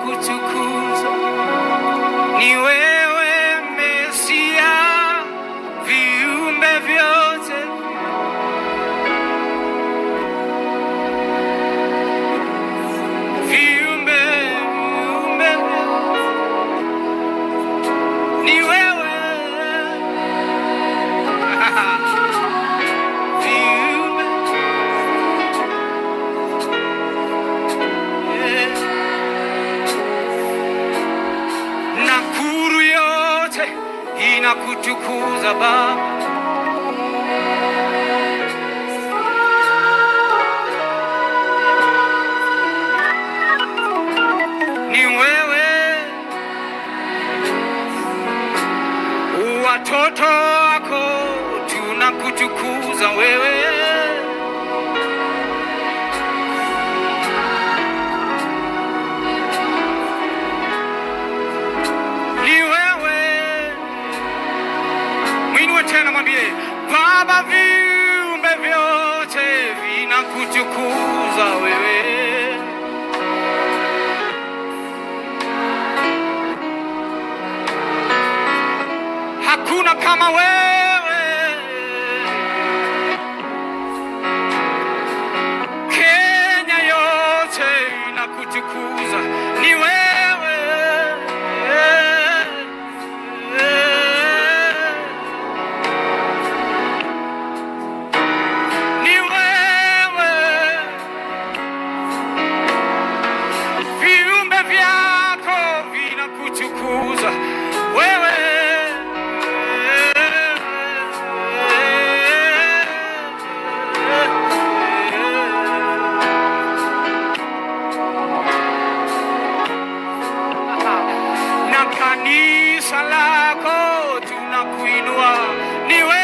ninakutukuza, ni wewe Mesia, viumbe vyote ni wewe viumbe, nakuru yote inakutukuza Baba. Watoto wako tunakutukuza wewe, ni wewe. Mwinue tena, mwambie Baba, viumbe vyote vinakutukuza wewe. Hakuna kama wewe, Kenya yote inakutukuza, ni wewe, ni wewe, viumbe vyako vinakutukuza wewe. Kanisa lako tunakuinua, ni wewe,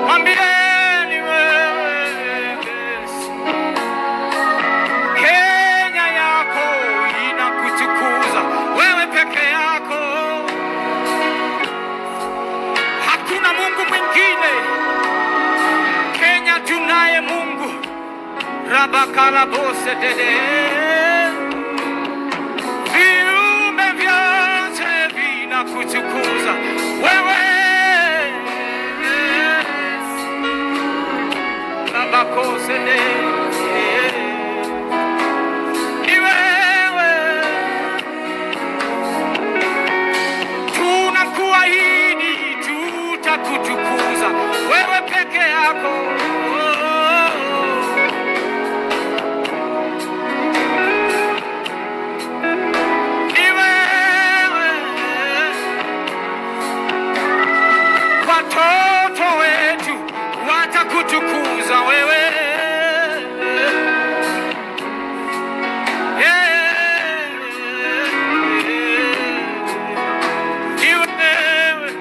mwambie ni wewe. Kenya yako inakutukuza wewe peke yako, hakuna Mungu mwingine. Kenya tunaye Mungu, Rabakala bose dede, viumbe vyote vinakutukuza wewe, Rabakose dede, ni wewe, tunakuahidi tutakutukuza wewe peke yako. Watoto wetu watakutukuza wewe, ni wewe,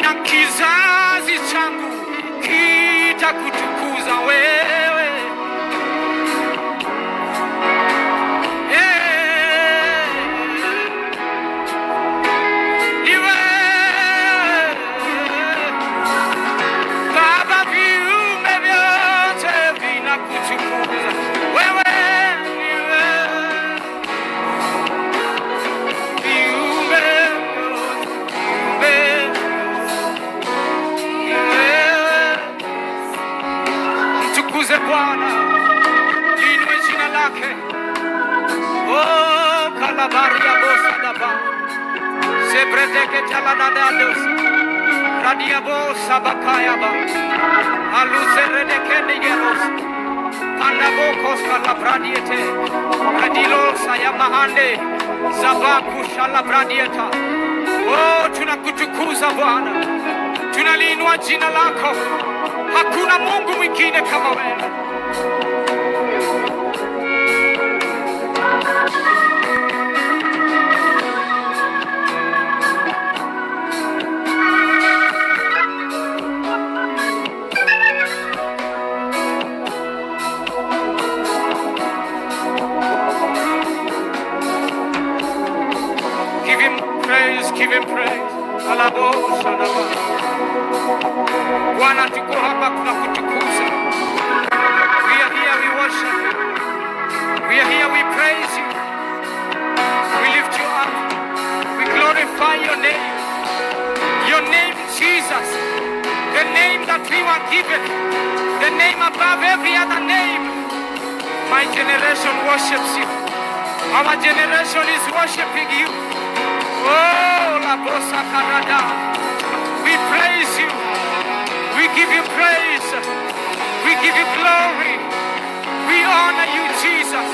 na kizazi changu kitakutukuza wewe, ni wewe. Baba, viumbe vyote vinakutukuza wewe, ni wewe, viumbe vyote, ni wewe. Mtukuze Bwana, liinue jina lake. Oh, kalabaria bosa daba sebreteke talanadados radia bosa bakayaba aluzeredeke nigeros pandabokos kalabradiete radilosa ya mahande zabaku shalabradieta. Oh, tunakutukuza Bwana, tunaliinua jina lako, hakuna Mungu mwingine kama wewe. Give him praise, give him praise. Alabo Shalaba. Bwana, tuko hapa tunakutukuza. We are here, we worship you. We are here, we praise you. We lift you up. We glorify your name. Your name, Jesus. The name that we were given. The name above every other name. My generation worships you. Our generation is worshiping you. Oh, La Bosa Canada. We praise you. We give you praise. We give you glory. We honor you, Jesus.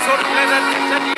Sorry,